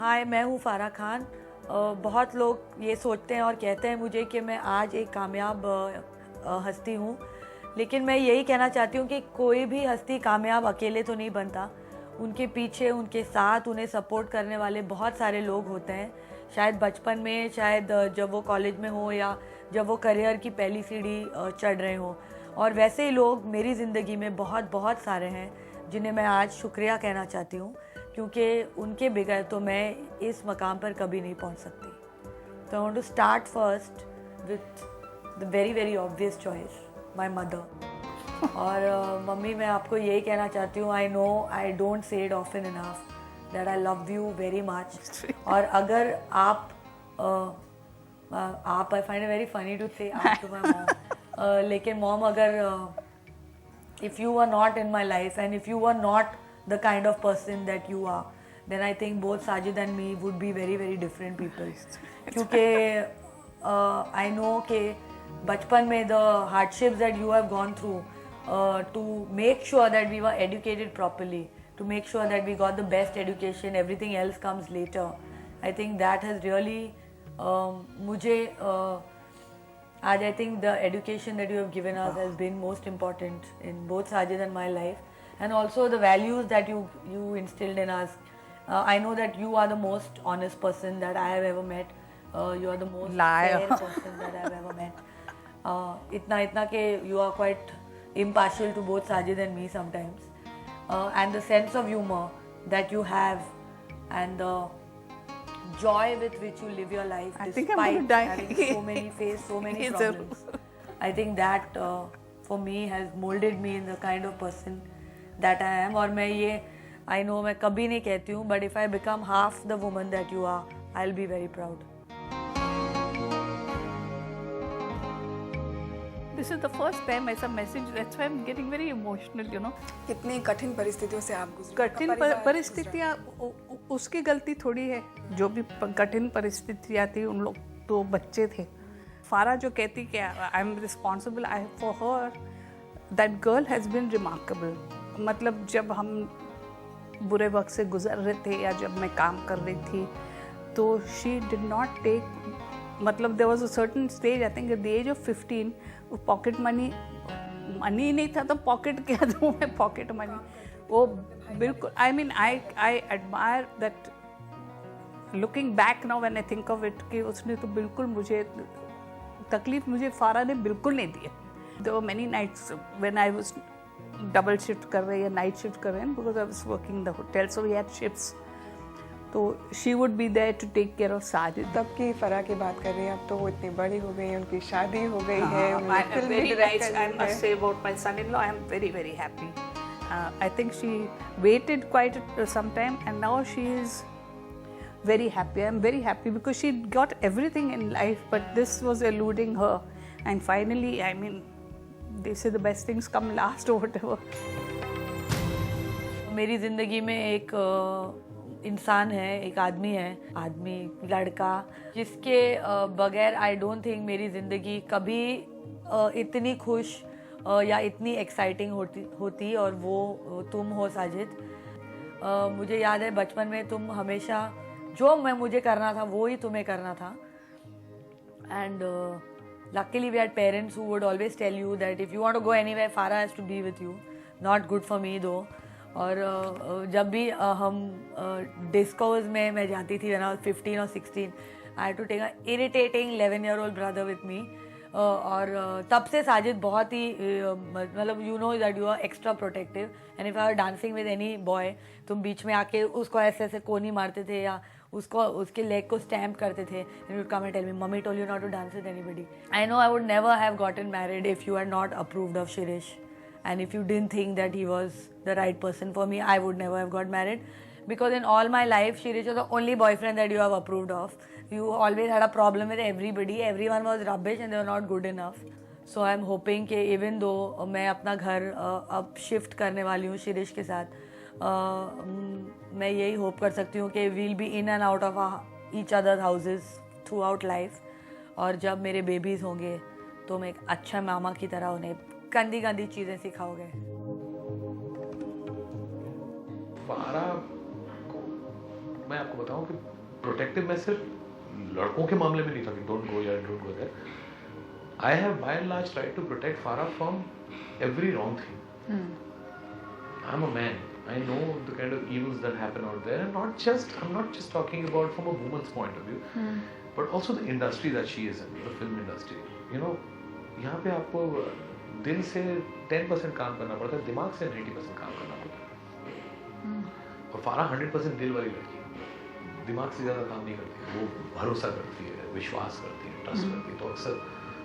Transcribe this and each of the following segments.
हाय, मैं हूँ फ़ारा खान। बहुत लोग ये सोचते हैं और कहते हैं मुझे कि मैं आज एक कामयाब हस्ती हूँ, लेकिन मैं यही कहना चाहती हूँ कि कोई भी हस्ती कामयाब अकेले तो नहीं बनता। उनके पीछे, उनके साथ, उन्हें सपोर्ट करने वाले बहुत सारे लोग होते हैं। शायद बचपन में, शायद जब वो कॉलेज में हो या जब वो करियर की पहली सीढ़ी चढ़ रहे हों। और वैसे ही लोग मेरी ज़िंदगी में बहुत बहुत सारे हैं जिन्हें मैं आज शुक्रिया कहना चाहती हूँ, क्योंकि उनके बगैर तो मैं इस मकाम पर कभी नहीं पहुँच सकती। तो I want to start first with the very very obvious choice, my mother. और मम्मी, मैं आपको यही कहना चाहती हूँ, I know I don't say it often enough that I love you very much. और अगर आप I find it very funny to say आप टू माई मॉम, लेकिन मॉम, अगर if you were not in my life and if you were not the kind of person that you are, then I think both Sajid and me would be very very different people. क्योंकि I know कि बचपन में the hardships that you have gone through to make sure that we were educated properly, to make sure that we got the best education, everything else comes later. I think that has really मुझे I think the education that you have given us has been most important in both Sajid and my life, and also the values that you instilled in us. I know that you are the most honest person that I have ever met. You are the most fair person that I have ever met. Itna ke you are quite impartial to both Sajid and me sometimes, and the sense of humor that you have, and the joy with which you live your life despite having so many problems. I think that for me has molded me in the kind of person that I am. और मैं ये I know मैं कभी नहीं कहती हूँ, but if I become half the woman that you are, I'll be very proud. This is the first time ऐसा message, that's why I'm getting very emotional, you know. कितनी कठिन परिस्थितियों से आप गुजरे। कठिन परिस्थितियाँ उसकी गलती थोड़ी है, जो भी कठिन परिस्थितियाँ थी उन लोग तो बच्चे थे। फारा जो कहती कि I am responsible for her, that girl has been remarkable. मतलब जब हम बुरे वक्त से गुजर रहे थे या जब मैं काम कर रही थी, तो शी डिड नॉट टेक, मतलब there was a certain stage, I think at the age of 15, pocket money नहीं था तो पॉकेट क्या दूँ मैं, पॉकेट मनी वो बिल्कुल, I mean I admire that, looking back now when I think of it, कि उसने तो बिल्कुल मुझे तकलीफ, मुझे फारा ने बिल्कुल नहीं दी। There were many nights when I was double shift कर रहे या नाइट शिफ्ट कर रहे हैं, because I was working the hotel, so we had shifts, तो she would be there to take care of Sajid. तब की फरा की बात कर रही हैं, अब तो वो इतनी बड़ी हो गई है, उनकी शादी हो गई है। Very nice. I must say about my son-in-law, I am very very happy. I think she waited quite some time, and now she is very happy. I am very happy because she got everything in life, but this was eluding her, and finally, I mean, they say the best things come last or whatever. मेरी ज़िंदगी में एक इंसान है, एक आदमी लड़का, जिसके बगैर आई डोंट थिंक मेरी ज़िंदगी कभी इतनी खुश या इतनी एक्साइटिंग होती, और वो तुम हो साजिद। मुझे याद है बचपन में तुम हमेशा, जो मुझे करना था वो ही तुम्हें करना था, and luckily we had parents who would always tell you that if you want to go anywhere, Farah has to be with you. Not good for me though. और जब भी हम डिस्कोज में मैं जाती थी when I was 15 or 16, I had to take an irritating 11-year-old brother with me. और तब से साजिद बहुत ही, मतलब you know that you are extra protective, and if I were dancing with any boy, तुम बीच में आके उसको ऐसे ऐसे कोनी मारते थे या उसको, उसके लेग को स्टैम्प करते थे, and you would come and tell me, "Mummy told you not to dance with anybody." I know I would never have gotten married if you had not approved of Shirish, and if you didn't think that he was the right person for me, I would never have got married, because in all my life, Shirish was the only boyfriend that you have approved of. You always had a problem with everybody. Everyone was rubbish and they were not good enough. So I'm hoping कि even though मैं अपना घर अब shift करने वाली हूँ शिरीष के साथ, मैं यही होप कर सकती हूँ कि we'll be in and out of each other houses throughout life, और जब मेरे बेबीज़ होंगे तो मैं एक अच्छा मामा की तरह उन्हें गंदी गंदी चीज़ें सिखाओगे। फारा को मैं आपको बताऊं कि प्रोटेक्टिव मैं सिर्फ लड़कों के मामले में नहीं था कि डोंट गो या don't go there. I have by and large tried to protect Farah from every wrong thing. I'm a man. I know the kind of evils that happen out there, and I'm not just talking about from a woman's point of view, but also the industry that she is in, the film industry. You know, यहाँ पे आपको दिल से 10% काम करना पड़ता है, दिमाग से 90% काम करना पड़ता है. और फारा 100% दिल वाली लड़की है, दिमाग से ज़्यादा काम नहीं करती. वो भरोसा करती है, विश्वास करती है, ट्रस्ट करती है, तो अक्सर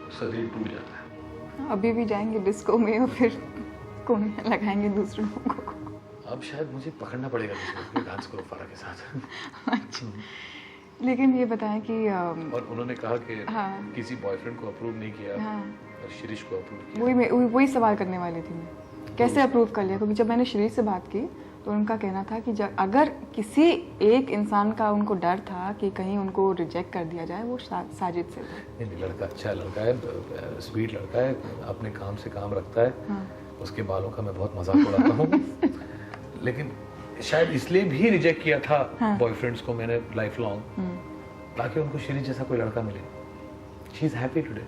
उसका दिल टूट जाता है. अभी भी जाएंगे डिस्को में और फिर कुंडियाँ लगाएंगे दूसरे लोगों को. अब शायद मुझे पकड़ना पड़ेगा दूसरे को डांस करो फारा के साथ. अच्छा, लेकिन ये बताएं कि और उन्होंने कहा कि हाँ. किसी बॉयफ्रेंड को अप्रूव नहीं किया, हाँ. और शिरीष को अप्रूव किया. वही सवाल करने वाली थी मैं, कैसे अप्रूव कर लिया? क्योंकि जब मैंने शिरीष से बात की तो उनका कहना था कि अगर किसी एक इंसान का उनको डर था कि कहीं उनको रिजेक्ट कर दिया जाए, वो साजिद से था. नहीं, लड़का अच्छा लड़का है, स्वीट लड़का है, अपने काम से काम रखता है. हाँ. उसके बालों का मैं बहुत मजाक उड़ाता हूँ. लेकिन शायद इसलिए भी रिजेक्ट किया था हाँ. बॉयफ्रेंड्स को मैंने लाइफ लॉन्ग, ताकि उनको शिरीष जैसा कोई लड़का मिले. She is happy today.